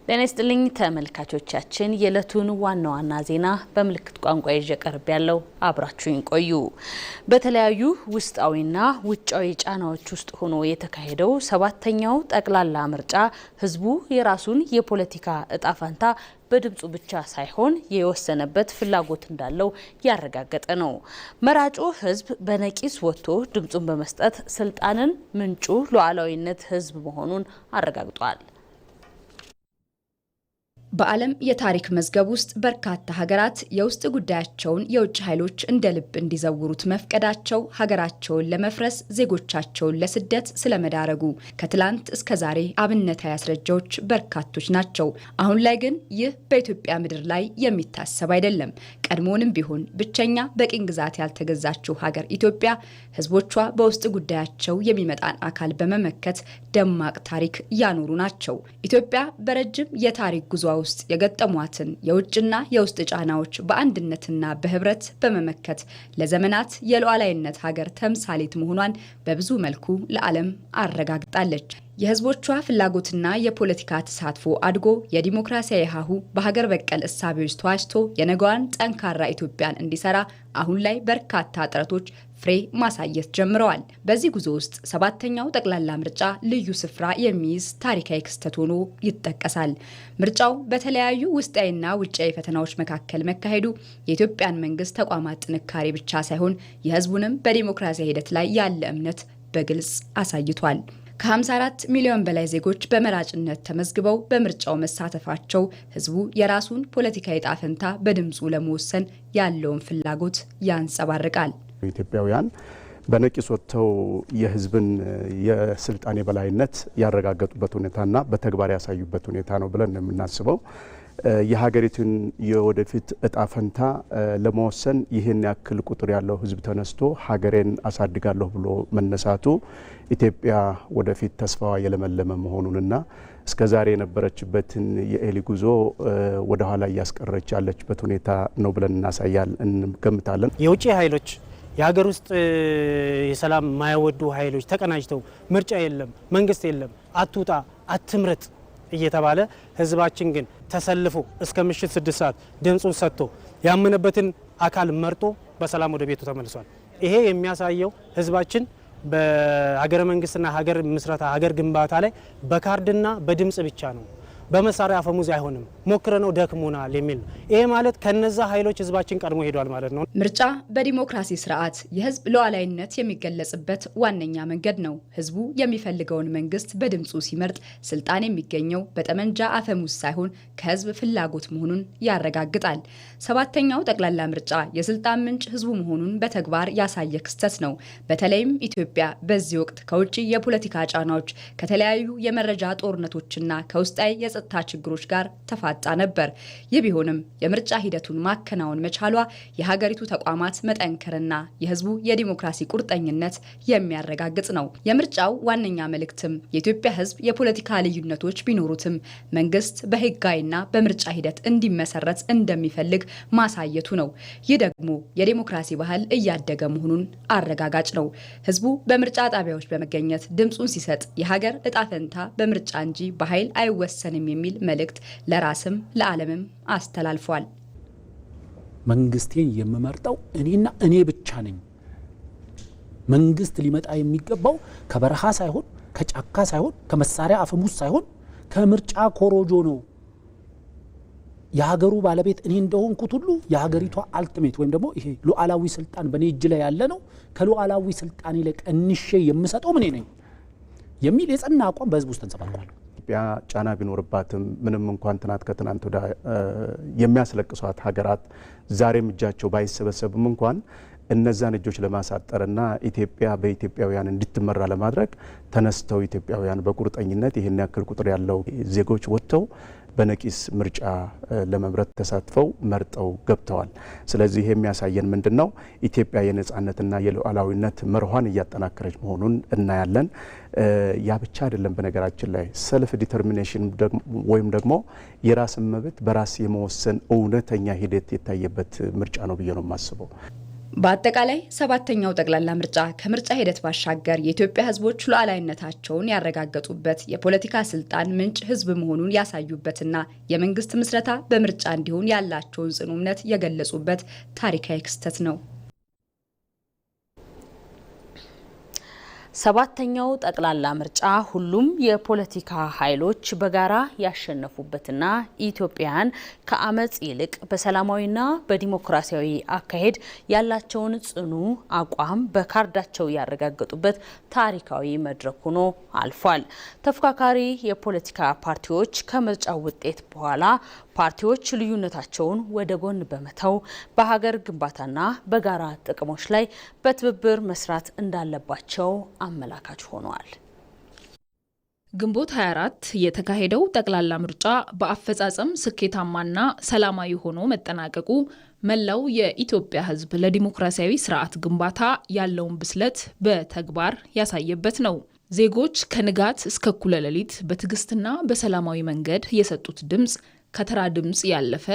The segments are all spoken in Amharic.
ጤና ይስጥልኝ ተመልካቾቻችን፣ የዕለቱን ዋና ዋና ዜና በምልክት ቋንቋ ይዤ ቀርብ ያለው አብራችሁን ቆዩ። በተለያዩ ውስጣዊና ውጫዊ ጫናዎች ውስጥ ሆኖ የተካሄደው 7ኛው ጠቅላላ ምርጫ ህዝቡ የራሱን የፖለቲካ እጣ ፈንታ በድምጹ ብቻ ሳይሆን የወሰነበት ፍላጎት እንዳለው ያረጋገጠ ነው። መራጩ ህዝብ በነቂስ ወጥቶ ድምጹን በመስጠት ስልጣንን ምንጩ ሉዓላዊነት ህዝብ መሆኑን አረጋግጧል። በዓለም የታሪክ መዝገብ ውስጥ በርካታ ሀገራት የውስጥ ጉዳያቸውን የውጭ ኃይሎች እንደ ልብ እንዲዘውሩት መፍቀዳቸው ሀገራቸውን ለመፍረስ ዜጎቻቸውን ለስደት ስለመዳረጉ ከትላንት እስከ ዛሬ አብነታዊ ማስረጃዎች በርካቶች ናቸው። አሁን ላይ ግን ይህ በኢትዮጵያ ምድር ላይ የሚታሰብ አይደለም። ቀድሞውንም ቢሆን ብቸኛ በቅኝ ግዛት ያልተገዛችው ሀገር ኢትዮጵያ ህዝቦቿ በውስጥ ጉዳያቸው የሚመጣን አካል በመመከት ደማቅ ታሪክ ያኖሩ ናቸው። ኢትዮጵያ በረጅም የታሪክ ጉዞ ውስጥ የገጠሟትን የውጭና የውስጥ ጫናዎች በአንድነትና በህብረት በመመከት ለዘመናት የሉዓላዊነት ሀገር ተምሳሌት መሆኗን በብዙ መልኩ ለዓለም አረጋግጣለች። የህዝቦቿ ፍላጎትና የፖለቲካ ተሳትፎ አድጎ የዲሞክራሲያዊ ሀሁ በሀገር በቀል እሳቤዎች ተዋጅቶ የነገዋን ጠንካራ ኢትዮጵያን እንዲሰራ አሁን ላይ በርካታ ጥረቶች ፍሬ ማሳየት ጀምረዋል። በዚህ ጉዞ ውስጥ 7ኛው ጠቅላላ ምርጫ ልዩ ስፍራ የሚይዝ ታሪካዊ ክስተት ሆኖ ይጠቀሳል። ምርጫው በተለያዩ ውስጣዊና ውጫዊ ፈተናዎች መካከል መካሄዱ የኢትዮጵያን መንግስት ተቋማት ጥንካሬ ብቻ ሳይሆን የህዝቡንም በዲሞክራሲያዊ ሂደት ላይ ያለ እምነት በግልጽ አሳይቷል። ከ54 ሚሊዮን በላይ ዜጎች በመራጭነት ተመዝግበው በምርጫው መሳተፋቸው ህዝቡ የራሱን ፖለቲካዊ ዕጣ ፈንታ በድምጹ ለመወሰን ያለውን ፍላጎት ያንጸባርቃል። ኢትዮጵያውያን በነቂስ ወጥተው የህዝብን የስልጣኔ የበላይነት ያረጋገጡበት ሁኔታና በተግባር ያሳዩበት ሁኔታ ነው ብለን ነው የምናስበው። የሀገሪቱን የወደፊት እጣ ፈንታ ለመወሰን ይህን ያክል ቁጥር ያለው ህዝብ ተነስቶ ሀገሬን አሳድጋለሁ ብሎ መነሳቱ ኢትዮጵያ ወደፊት ተስፋዋ የለመለመ መሆኑንና እስከዛሬ የነበረችበትን የኤሊ ጉዞ ወደ ኋላ እያስቀረች ያለችበት ሁኔታ ነው ብለን እንገምታለን። የውጭ ኃይሎች የሀገር ውስጥ የሰላም ማይወዱ ኃይሎች ተቀናጅተው ምርጫ የለም፣ መንግስት የለም፣ አትውጣ፣ አትምረጥ እየተባለ ህዝባችን ግን ተሰልፎ እስከ ምሽት 6 ሰዓት ድምጹን ሰጥቶ ያመነበትን አካል መርጦ በሰላም ወደ ቤቱ ተመልሷል። ይሄ የሚያሳየው ህዝባችን በሀገረ መንግስትና ሀገር ምስረታ ሀገር ግንባታ ላይ በካርድና በድምጽ ብቻ ነው፣ በመሳሪያ አፈሙዝ አይሆንም፣ ሞክረነው ደክሞናል የሚል ነው። ይሄ ማለት ከነዛ ኃይሎች ህዝባችን ቀድሞ ሄዷል ማለት ነው። ምርጫ በዲሞክራሲ ስርዓት የህዝብ ሉዓላዊነት የሚገለጽበት ዋነኛ መንገድ ነው። ህዝቡ የሚፈልገውን መንግስት በድምጹ ሲመርጥ ስልጣን የሚገኘው በጠመንጃ አፈሙዝ ሳይሆን ከህዝብ ፍላጎት መሆኑን ያረጋግጣል። 7ኛው ጠቅላላ ምርጫ የስልጣን ምንጭ ህዝቡ መሆኑን በተግባር ያሳየ ክስተት ነው። በተለይም ኢትዮጵያ በዚህ ወቅት ከውጭ የፖለቲካ ጫናዎች፣ ከተለያዩ የመረጃ ጦርነቶችና ከውስጣዊ የጸጥታ ችግሮች ጋር ተፋጣ ነበር። ይህ ቢሆንም የምርጫ ሂደቱን ማከናወን መቻሏ የሀገሪቱ ተቋማት መጠንከርና የህዝቡ የዲሞክራሲ ቁርጠኝነት የሚያረጋግጥ ነው። የምርጫው ዋነኛ መልእክትም የኢትዮጵያ ህዝብ የፖለቲካ ልዩነቶች ቢኖሩትም መንግስት በህጋዊና በምርጫ ሂደት እንዲመሰረት እንደሚፈልግ ማሳየቱ ነው። ይህ ደግሞ የዲሞክራሲ ባህል እያደገ መሆኑን አረጋጋጭ ነው። ህዝቡ በምርጫ ጣቢያዎች በመገኘት ድምጹን ሲሰጥ የሀገር እጣ ፈንታ በምርጫ እንጂ በኃይል አይወሰንም የሚል መልእክት ለራስም ለዓለምም አስተላልፏል። መንግስቴን የምመርጠው እኔና እኔ ብቻ ነኝ። መንግስት ሊመጣ የሚገባው ከበረሃ ሳይሆን ከጫካ ሳይሆን ከመሳሪያ አፈሙዝ ሳይሆን ከምርጫ ኮሮጆ ነው። የሀገሩ ባለቤት እኔ እንደሆንኩት ሁሉ የሀገሪቷ አልቲሜት ወይም ደግሞ ይሄ ሉዓላዊ ስልጣን በኔ እጅ ላይ ያለ ነው። ከሉዓላዊ ስልጣኔ ላይ ቀንሼ የምሰጠው ምን ነኝ የሚል የጸና አቋም በህዝብ ውስጥ ተንጸባርቋል። ኢትዮጵያ ጫና ቢኖርባትም ምንም እንኳን ትናንት ከትናንት ወደ የሚያስለቅሷት ሀገራት ዛሬም እጃቸው ባይሰበሰብም እንኳን እነዛን እጆች ለማሳጠርና ኢትዮጵያ በኢትዮጵያውያን እንድትመራ ለማድረግ ተነስተው ኢትዮጵያውያን በቁርጠኝነት ይህን ያክል ቁጥር ያለው ዜጎች ወጥተው በነቂስ ምርጫ ለመምረጥ ተሳትፈው መርጠው ገብተዋል። ስለዚህ ይሄ የሚያሳየን ምንድነው? ኢትዮጵያ የነጻነትና የሉዓላዊነት መርኋን እያጠናከረች መሆኑን እናያለን። ያ ብቻ አይደለም። በነገራችን ላይ ሰልፍ ዲተርሚኔሽን ወይም ደግሞ የራስን መብት በራስ የመወሰን እውነተኛ ሂደት የታየበት ምርጫ ነው ብዬ ነው የማስበው። በአጠቃላይ ሰባተኛው ጠቅላላ ምርጫ ከምርጫ ሂደት ባሻገር የኢትዮጵያ ሕዝቦች ሉዓላዊነታቸውን ያረጋገጡበት የፖለቲካ ስልጣን ምንጭ ሕዝብ መሆኑን ያሳዩበትና የመንግስት ምስረታ በምርጫ እንዲሆን ያላቸውን ጽኑ እምነት የገለጹበት ታሪካዊ ክስተት ነው። ሰባተኛው ጠቅላላ ምርጫ ሁሉም የፖለቲካ ኃይሎች በጋራ ያሸነፉበትና ኢትዮጵያውያን ከአመጽ ይልቅ በሰላማዊና በዲሞክራሲያዊ አካሄድ ያላቸውን ጽኑ አቋም በካርዳቸው ያረጋገጡበት ታሪካዊ መድረክ ሆኖ አልፏል። ተፎካካሪ የፖለቲካ ፓርቲዎች ከምርጫው ውጤት በኋላ ፓርቲዎች ልዩነታቸውን ወደ ጎን በመተው በሀገር ግንባታና በጋራ ጥቅሞች ላይ በትብብር መስራት እንዳለባቸው አመላካች ሆኗል። ግንቦት 24 የተካሄደው ጠቅላላ ምርጫ በአፈጻጸም ስኬታማና ሰላማዊ ሆኖ መጠናቀቁ መላው የኢትዮጵያ ሕዝብ ለዲሞክራሲያዊ ስርዓት ግንባታ ያለውን ብስለት በተግባር ያሳየበት ነው። ዜጎች ከንጋት እስከ እኩለ ሌሊት በትዕግስትና በሰላማዊ መንገድ የሰጡት ድምጽ ከተራ ድምጽ ያለፈ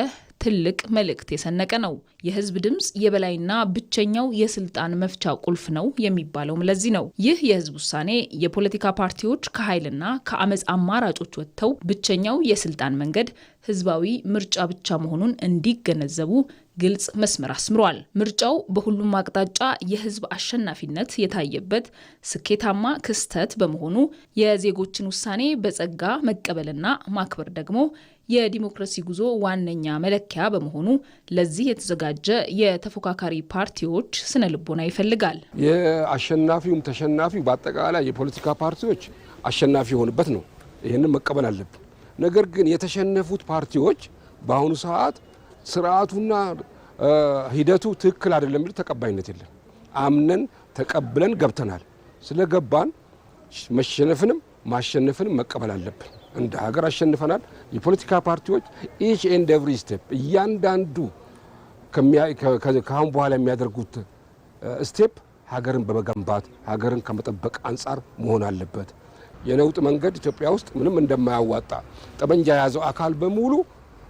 ትልቅ መልእክት የሰነቀ ነው። የህዝብ ድምጽ የበላይና ብቸኛው የስልጣን መፍቻ ቁልፍ ነው የሚባለውም ለዚህ ነው። ይህ የህዝብ ውሳኔ የፖለቲካ ፓርቲዎች ከኃይልና ከአመጽ አማራጮች ወጥተው ብቸኛው የስልጣን መንገድ ህዝባዊ ምርጫ ብቻ መሆኑን እንዲገነዘቡ ግልጽ መስመር አስምሯል። ምርጫው በሁሉም አቅጣጫ የህዝብ አሸናፊነት የታየበት ስኬታማ ክስተት በመሆኑ የዜጎችን ውሳኔ በጸጋ መቀበልና ማክበር ደግሞ የዲሞክራሲ ጉዞ ዋነኛ መለኪያ በመሆኑ ለዚህ የተዘጋጀ የተፎካካሪ ፓርቲዎች ስነ ልቦና ይፈልጋል። የአሸናፊውም ተሸናፊው በአጠቃላይ የፖለቲካ ፓርቲዎች አሸናፊ የሆኑበት ነው። ይህንን መቀበል አለብን። ነገር ግን የተሸነፉት ፓርቲዎች በአሁኑ ሰዓት ስርዓቱና ሂደቱ ትክክል አይደለም የሚል ተቀባይነት የለም። አምነን ተቀብለን ገብተናል። ስለገባን መሸነፍንም ማሸነፍንም መቀበል አለብን። እንደ ሀገር አሸንፈናል። የፖለቲካ ፓርቲዎች ኢች ኤንድ ኤቭሪ ስቴፕ እያንዳንዱ ከአሁን በኋላ የሚያደርጉት ስቴፕ ሀገርን በመገንባት ሀገርን ከመጠበቅ አንጻር መሆን አለበት። የነውጥ መንገድ ኢትዮጵያ ውስጥ ምንም እንደማያዋጣ ጠመንጃ የያዘው አካል በሙሉ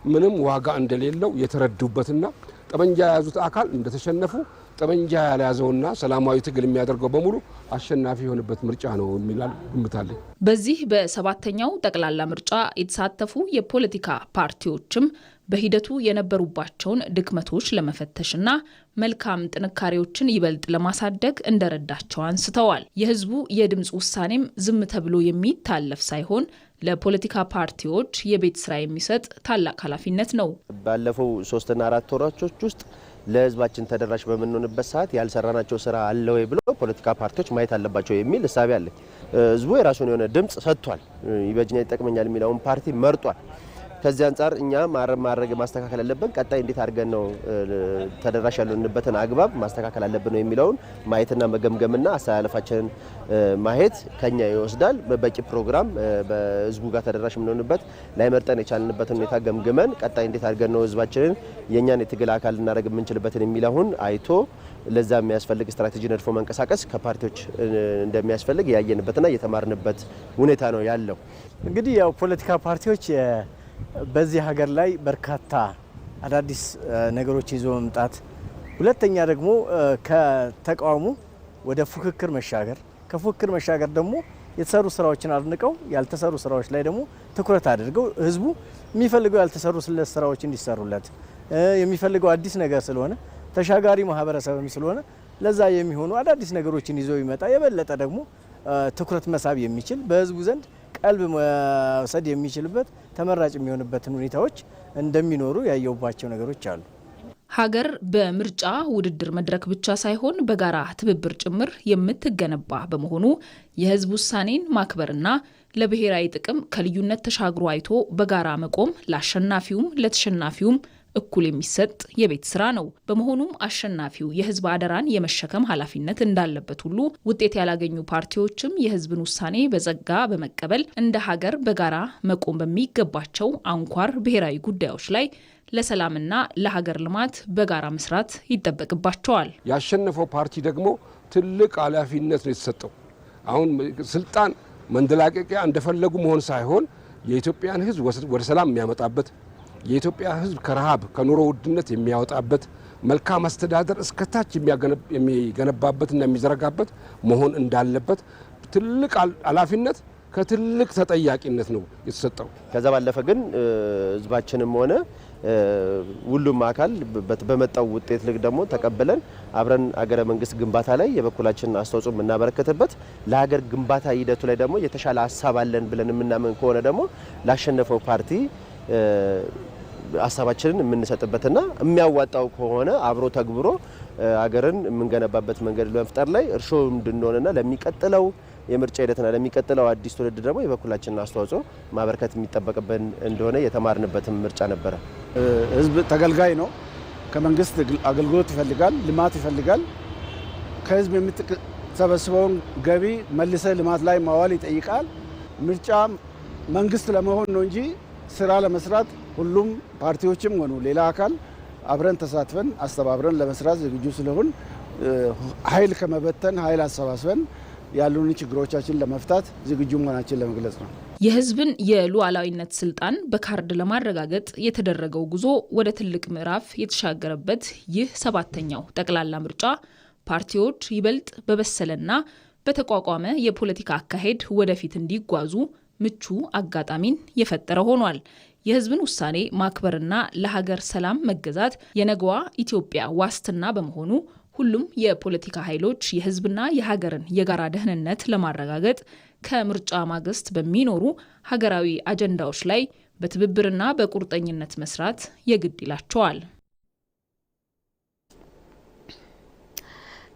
ምንም ዋጋ እንደሌለው የተረዱበትና ጠመንጃ የያዙት አካል እንደተሸነፉ ጠመንጃ ያልያዘውና ሰላማዊ ትግል የሚያደርገው በሙሉ አሸናፊ የሆነበት ምርጫ ነው የሚላል ግምታለኝ። በዚህ በሰባተኛው ጠቅላላ ምርጫ የተሳተፉ የፖለቲካ ፓርቲዎችም በሂደቱ የነበሩባቸውን ድክመቶች ለመፈተሽና መልካም ጥንካሬዎችን ይበልጥ ለማሳደግ እንደረዳቸው አንስተዋል። የህዝቡ የድምጽ ውሳኔም ዝም ተብሎ የሚታለፍ ሳይሆን ለፖለቲካ ፓርቲዎች የቤት ስራ የሚሰጥ ታላቅ ኃላፊነት ነው። ባለፈው 3 እና 4 ወራቶች ውስጥ ለህዝባችን ተደራሽ በምንሆንበት ሰዓት ያልሰራናቸው ስራ አለ ወይ ብሎ ፖለቲካ ፓርቲዎች ማየት አለባቸው የሚል እሳቤ አለ። ህዝቡ የራሱን የሆነ ድምጽ ሰጥቷል። ይበጅኛል፣ ይጠቅመኛል የሚለውን ፓርቲ መርጧል። ከዚህ አንጻር እኛ ማድረግ ማስተካከል አለብን። ቀጣይ እንዴት አድርገን ነው ተደራሽ ያለንበትን አግባብ ማስተካከል አለብን ነው የሚለውን ማየትና መገምገምና አስተላለፋችንን ማየት ከኛ ይወስዳል። በበቂ ፕሮግራም በህዝቡ ጋር ተደራሽ የምንሆንበት ላይ መርጠን የቻልንበትን ሁኔታ ገምግመን ቀጣይ እንዴት አድርገን ነው ህዝባችንን የኛን የትግል አካል ልናደርግ የምንችልበትን የሚለውን አይቶ ለዛ የሚያስፈልግ ስትራቴጂ ነድፎ መንቀሳቀስ ከፓርቲዎች እንደሚያስፈልግ ያየንበትና የተማርንበት ሁኔታ ነው ያለው። እንግዲህ ያው ፖለቲካ ፓርቲዎች በዚህ ሀገር ላይ በርካታ አዳዲስ ነገሮች ይዞ መምጣት፣ ሁለተኛ ደግሞ ከተቃውሞ ወደ ፉክክር መሻገር፣ ከፉክክር መሻገር ደግሞ የተሰሩ ስራዎችን አድንቀው ያልተሰሩ ስራዎች ላይ ደግሞ ትኩረት አድርገው ህዝቡ የሚፈልገው ያልተሰሩ ስራዎች እንዲሰሩለት የሚፈልገው አዲስ ነገር ስለሆነ ተሻጋሪ ማህበረሰብም ስለሆነ ለዛ የሚሆኑ አዳዲስ ነገሮችን ይዞ ይመጣ የበለጠ ደግሞ ትኩረት መሳብ የሚችል በህዝቡ ዘንድ ቀልብ መውሰድ የሚችልበት ተመራጭ የሚሆንበትን ሁኔታዎች እንደሚኖሩ ያየውባቸው ነገሮች አሉ። ሀገር በምርጫ ውድድር መድረክ ብቻ ሳይሆን በጋራ ትብብር ጭምር የምትገነባ በመሆኑ የህዝብ ውሳኔን ማክበርና ለብሔራዊ ጥቅም ከልዩነት ተሻግሮ አይቶ በጋራ መቆም ለአሸናፊውም ለተሸናፊውም እኩል የሚሰጥ የቤት ስራ ነው። በመሆኑም አሸናፊው የህዝብ አደራን የመሸከም ኃላፊነት እንዳለበት ሁሉ ውጤት ያላገኙ ፓርቲዎችም የህዝብን ውሳኔ በጸጋ በመቀበል እንደ ሀገር በጋራ መቆም በሚገባቸው አንኳር ብሔራዊ ጉዳዮች ላይ ለሰላምና ለሀገር ልማት በጋራ መስራት ይጠበቅባቸዋል። ያሸነፈው ፓርቲ ደግሞ ትልቅ ኃላፊነት ነው የተሰጠው። አሁን ስልጣን መንደላቀቂያ እንደፈለጉ መሆን ሳይሆን የኢትዮጵያን ህዝብ ወደ ሰላም የሚያመጣበት፣ የኢትዮጵያ ህዝብ ከረሃብ ከኑሮ ውድነት የሚያወጣበት፣ መልካም አስተዳደር እስከታች የሚገነባበትና የሚዘረጋበት መሆን እንዳለበት ትልቅ ኃላፊነት ከትልቅ ተጠያቂነት ነው የተሰጠው። ከዛ ባለፈ ግን ህዝባችንም ሆነ ሁሉም አካል በመጣው ውጤት ልክ ደግሞ ተቀበለን አብረን አገረ መንግስት ግንባታ ላይ የበኩላችንን አስተዋጽኦ የምናበረከትበት ለሀገር ግንባታ ሂደቱ ላይ ደግሞ የተሻለ ሀሳብ አለን ብለን የምናምን ከሆነ ደግሞ ላሸነፈው ፓርቲ ሀሳባችንን የምንሰጥበትና የሚያዋጣው ከሆነ አብሮ ተግብሮ አገርን የምንገነባበት መንገድ ለመፍጠር ላይ እርሾ እንድንሆንና ለሚቀጥለው የምርጫ ሂደትና ለሚቀጥለው አዲስ ትውልድ ደግሞ የበኩላችንን አስተዋጽኦ ማበርከት የሚጠበቅብን እንደሆነ የተማርንበትም ምርጫ ነበረ። ህዝብ ተገልጋይ ነው። ከመንግስት አገልግሎት ይፈልጋል፣ ልማት ይፈልጋል። ከህዝብ የምትሰበስበውን ገቢ መልሰ ልማት ላይ ማዋል ይጠይቃል። ምርጫ መንግስት ለመሆን ነው እንጂ ስራ ለመስራት ሁሉም ፓርቲዎችም ሆኑ ሌላ አካል አብረን ተሳትፈን አስተባብረን ለመስራት ዝግጁ ስለሆን ኃይል ከመበተን ኃይል አሰባስበን ያሉን ችግሮቻችን ለመፍታት ዝግጁ መሆናችን ለመግለጽ ነው። የህዝብን የሉዓላዊነት ስልጣን በካርድ ለማረጋገጥ የተደረገው ጉዞ ወደ ትልቅ ምዕራፍ የተሻገረበት ይህ 7ኛው ጠቅላላ ምርጫ ፓርቲዎች ይበልጥ በበሰለና በተቋቋመ የፖለቲካ አካሄድ ወደፊት እንዲጓዙ ምቹ አጋጣሚን የፈጠረ ሆኗል። የህዝብን ውሳኔ ማክበርና ለሀገር ሰላም መገዛት የነገዋ ኢትዮጵያ ዋስትና በመሆኑ ሁሉም የፖለቲካ ኃይሎች የህዝብና የሀገርን የጋራ ደህንነት ለማረጋገጥ ከምርጫ ማግስት በሚኖሩ ሀገራዊ አጀንዳዎች ላይ በትብብርና በቁርጠኝነት መስራት የግድ ይላቸዋል።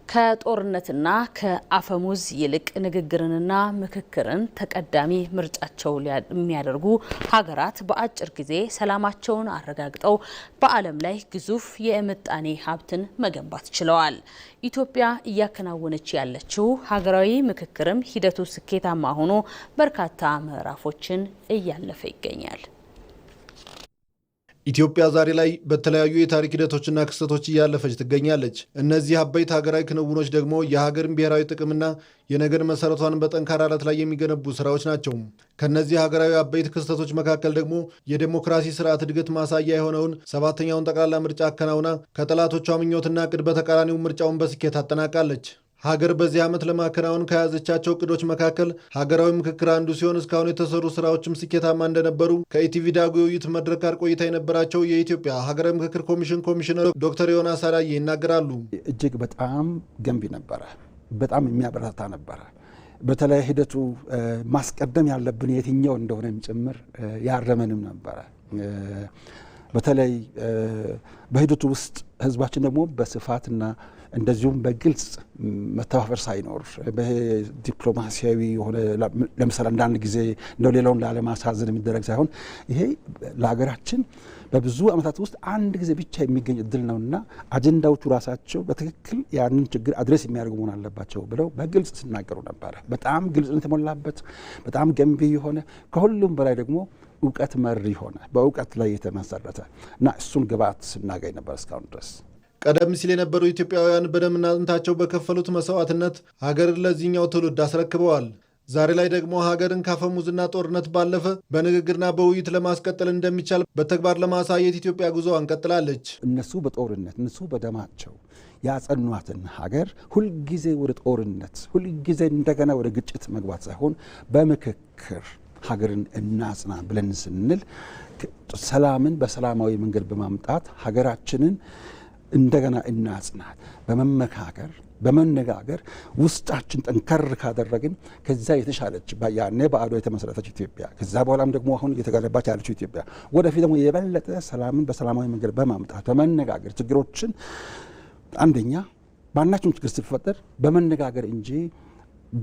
ከጦርነትና ከአፈሙዝ ይልቅ ንግግርንና ምክክርን ተቀዳሚ ምርጫቸው የሚያደርጉ ሀገራት በአጭር ጊዜ ሰላማቸውን አረጋግጠው በዓለም ላይ ግዙፍ የምጣኔ ሀብትን መገንባት ችለዋል። ኢትዮጵያ እያከናወነች ያለችው ሀገራዊ ምክክርም ሂደቱ ስኬታማ ሆኖ በርካታ ምዕራፎችን እያለፈ ይገኛል። ኢትዮጵያ ዛሬ ላይ በተለያዩ የታሪክ ሂደቶችና ክስተቶች እያለፈች ትገኛለች። እነዚህ አበይት ሀገራዊ ክንውኖች ደግሞ የሀገርን ብሔራዊ ጥቅምና የነገን መሰረቷን በጠንካራ ዓለት ላይ የሚገነቡ ስራዎች ናቸው። ከነዚህ ሀገራዊ አበይት ክስተቶች መካከል ደግሞ የዴሞክራሲ ስርዓት እድገት ማሳያ የሆነውን 7ኛውን ጠቅላላ ምርጫ አከናውና ከጠላቶቿ ምኞትና እቅድ በተቃራኒው ምርጫውን በስኬት አጠናቃለች። ሀገር በዚህ ዓመት ለማከናወን ከያዘቻቸው እቅዶች መካከል ሀገራዊ ምክክር አንዱ ሲሆን እስካሁን የተሰሩ ስራዎችም ስኬታማ እንደነበሩ ከኢቲቪ ዳጉ የውይይት መድረክ ጋር ቆይታ የነበራቸው የኢትዮጵያ ሀገራዊ ምክክር ኮሚሽን ኮሚሽነር ዶክተር ዮናስ አዳዬ ይናገራሉ። እጅግ በጣም ገንቢ ነበረ፣ በጣም የሚያበረታታ ነበረ። በተለይ ሂደቱ ማስቀደም ያለብን የትኛው እንደሆነም ጭምር ያረመንም ነበረ። በተለይ በሂደቱ ውስጥ ህዝባችን ደግሞ በስፋትና እንደዚሁም በግልጽ መተባበር ሳይኖር በዲፕሎማሲያዊ የሆነ ለምሳሌ አንዳንድ ጊዜ እንደው ሌላውን ላለማሳዘን የሚደረግ ሳይሆን ይሄ ለሀገራችን በብዙ ዓመታት ውስጥ አንድ ጊዜ ብቻ የሚገኝ እድል ነውና አጀንዳዎቹ ራሳቸው በትክክል ያንን ችግር አድሬስ የሚያደርጉ መሆን አለባቸው ብለው በግልጽ ሲናገሩ ነበረ። በጣም ግልጽነት የተሞላበት በጣም ገንቢ የሆነ ከሁሉም በላይ ደግሞ እውቀት መር የሆነ በእውቀት ላይ የተመሰረተ እና እሱን ግብዓት ስናገኝ ነበር እስካሁን ድረስ። ቀደም ሲል የነበሩ ኢትዮጵያውያን በደምና አጥንታቸው በከፈሉት መስዋዕትነት ሀገርን ለዚህኛው ትውልድ አስረክበዋል። ዛሬ ላይ ደግሞ ሀገርን ካፈሙዝና ጦርነት ባለፈ በንግግርና በውይይት ለማስቀጠል እንደሚቻል በተግባር ለማሳየት ኢትዮጵያ ጉዞዋን ቀጥላለች። እነሱ በጦርነት እነሱ በደማቸው ያጸኗትን ሀገር ሁልጊዜ ወደ ጦርነት ሁልጊዜ እንደገና ወደ ግጭት መግባት ሳይሆን በምክክር ሀገርን እናጽና ብለን ስንል ሰላምን በሰላማዊ መንገድ በማምጣት ሀገራችንን እንደገና እናጽናት በመመካከር በመነጋገር ውስጣችን ጠንከር ካደረግን ከዛ የተሻለች ያኔ በአድዋ የተመሰረተች ኢትዮጵያ ከዛ በኋላም ደግሞ አሁን እየተገነባች ያለችው ኢትዮጵያ ወደፊት ደግሞ የበለጠ ሰላምን በሰላማዊ መንገድ በማምጣት በመነጋገር ችግሮችን አንደኛ ባናችሁም ችግር ሲፈጠር በመነጋገር እንጂ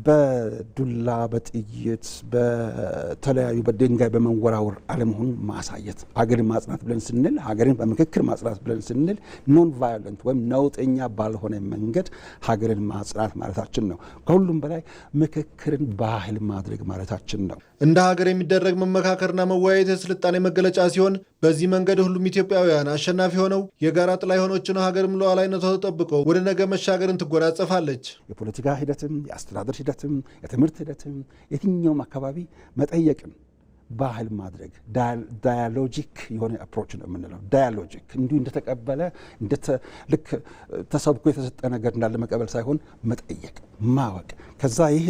በዱላ በጥይት በተለያዩ በድንጋይ በመወራወር አለመሆኑ ማሳየት ሀገርን ማጽናት ብለን ስንል ሀገርን በምክክር ማጽናት ብለን ስንል ኖን ቫዮለንት ወይም ነውጠኛ ባልሆነ መንገድ ሀገርን ማጽናት ማለታችን ነው። ከሁሉም በላይ ምክክርን ባህል ማድረግ ማለታችን ነው። እንደ ሀገር የሚደረግ መመካከርና መወያየት የስልጣኔ መገለጫ ሲሆን በዚህ መንገድ ሁሉም ኢትዮጵያውያን አሸናፊ ሆነው የጋራ ጥላ የሆነችን ሀገርም ሉዓላዊነቷ ተጠብቆ ወደ ነገ መሻገርን ትጎናጸፋለች። የፖለቲካ ሂደትም የአስተዳደር ሂደትም የትምህርት ሂደትም የትኛውም አካባቢ መጠየቅን ባህል ማድረግ ዳያሎጂክ የሆነ አፕሮች ነው የምንለው። ዳያሎጂክ እንዲሁ እንደተቀበለ ልክ ተሰብኮ የተሰጠ ነገር እንዳለ መቀበል ሳይሆን መጠየቅ፣ ማወቅ። ከዛ ይህ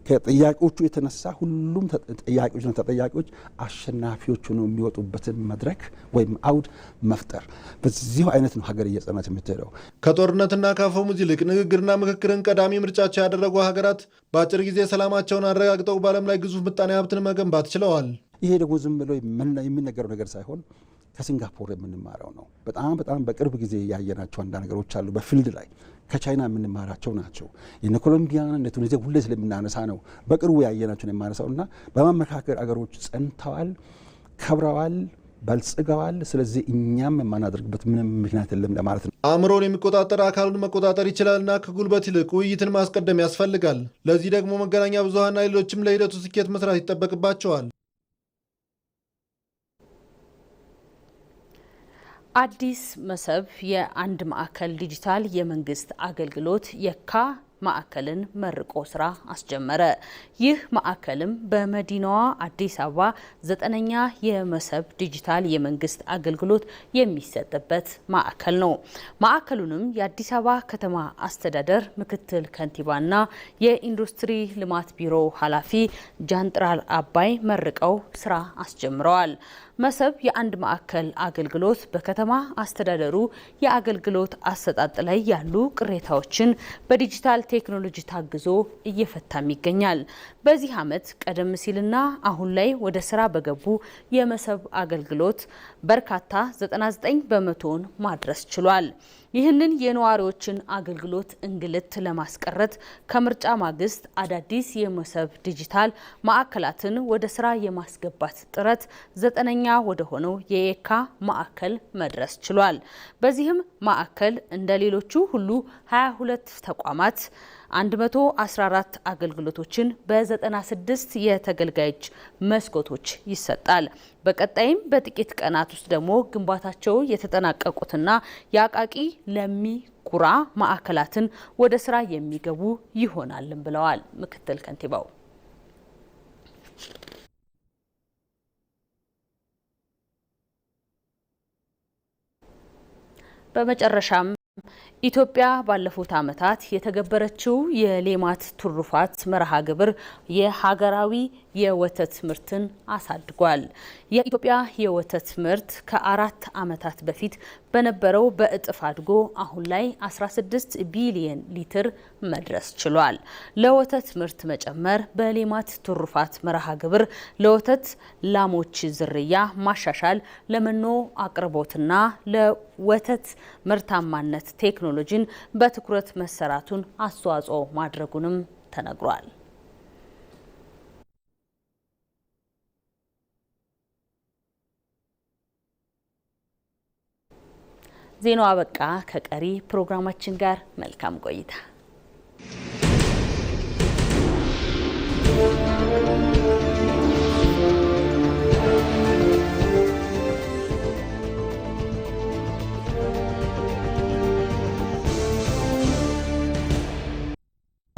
ከጥያቄዎቹ የተነሳ ሁሉም ጥያቄዎችና ተጠያቂዎች አሸናፊዎች ሆነው የሚወጡበትን መድረክ ወይም አውድ መፍጠር። በዚሁ አይነት ነው ሀገር እየጸናች የምትሄደው። ከጦርነትና ከአፈሙዝ ይልቅ ንግግርና ምክክርን ቀዳሚ ምርጫቸው ያደረጉ ሀገራት በአጭር ጊዜ ሰላማቸውን አረጋግጠው በዓለም ላይ ግዙፍ ምጣኔ ሀብትን መገንባት ችለዋል። ይሄ ደግሞ ዝም ብሎ የሚነገረው ነገር ሳይሆን ከሲንጋፖር የምንማረው ነው። በጣም በቅርብ ጊዜ ያየናቸው አንዳንድ ነገሮች አሉ በፊልድ ላይ ከቻይና የምንማራቸው ናቸው። የነ ኮሎምቢያን እነ ቱኒዚያ ሁሌ ስለምናነሳ ነው በቅርቡ ያየናቸውን የማነሳው እና በማመካከር አገሮች ጸንተዋል፣ ከብረዋል፣ በልጽገዋል። ስለዚህ እኛም የማናደርግበት ምንም ምክንያት የለም ለማለት ነው። አእምሮን የሚቆጣጠር አካሉን መቆጣጠር ይችላልና ከጉልበት ይልቅ ውይይትን ማስቀደም ያስፈልጋል። ለዚህ ደግሞ መገናኛ ብዙኃንና ሌሎችም ለሂደቱ ስኬት መስራት ይጠበቅባቸዋል። አዲስ መሰብ የአንድ ማዕከል ዲጂታል የመንግስት አገልግሎት የካ ማዕከልን መርቆ ስራ አስጀመረ። ይህ ማዕከልም በመዲናዋ አዲስ አበባ 9ኛ የመሰብ ዲጂታል የመንግስት አገልግሎት የሚሰጥበት ማዕከል ነው። ማዕከሉንም የአዲስ አበባ ከተማ አስተዳደር ምክትል ከንቲባና የኢንዱስትሪ ልማት ቢሮ ኃላፊ ጃንጥራር አባይ መርቀው ስራ አስጀምረዋል። መሰብ የአንድ ማዕከል አገልግሎት በከተማ አስተዳደሩ የአገልግሎት አሰጣጥ ላይ ያሉ ቅሬታዎችን በዲጂታል ቴክኖሎጂ ታግዞ እየፈታም ይገኛል። በዚህ ዓመት ቀደም ሲልና አሁን ላይ ወደ ስራ በገቡ የመሰብ አገልግሎት በርካታ 99 በመቶን ማድረስ ችሏል። ይህንን የነዋሪዎችን አገልግሎት እንግልት ለማስቀረት ከምርጫ ማግስት አዳዲስ የመሰብ ዲጂታል ማዕከላትን ወደ ስራ የማስገባት ጥረት 9ኛ ወደ ሆነው የየካ ማዕከል መድረስ ችሏል። በዚህም ማዕከል እንደ ሌሎቹ ሁሉ 22 ተቋማት 114 አገልግሎቶችን በ96 የተገልጋዮች መስኮቶች ይሰጣል። በቀጣይም በጥቂት ቀናት ውስጥ ደግሞ ግንባታቸው የተጠናቀቁትና የአቃቂ ለሚ ኩራ ማዕከላትን ወደ ስራ የሚገቡ ይሆናልም ብለዋል ምክትል ከንቲባው። በመጨረሻም ኢትዮጵያ ባለፉት ዓመታት የተገበረችው የሌማት ትሩፋት መርሃ ግብር የሀገራዊ የወተት ምርትን አሳድጓል። የኢትዮጵያ የወተት ምርት ከ4 ዓመታት በፊት በነበረው በእጥፍ አድጎ አሁን ላይ 16 ቢሊዮን ሊትር መድረስ ችሏል። ለወተት ምርት መጨመር በሌማት ትሩፋት መርሃ ግብር ለወተት ላሞች ዝርያ ማሻሻል፣ ለመኖ አቅርቦትና ለወተት ምርታማነት ቴክኖሎጂን በትኩረት መሰራቱን አስተዋጽኦ ማድረጉንም ተነግሯል። ዜናው አበቃ። ከቀሪ ፕሮግራማችን ጋር መልካም ቆይታ።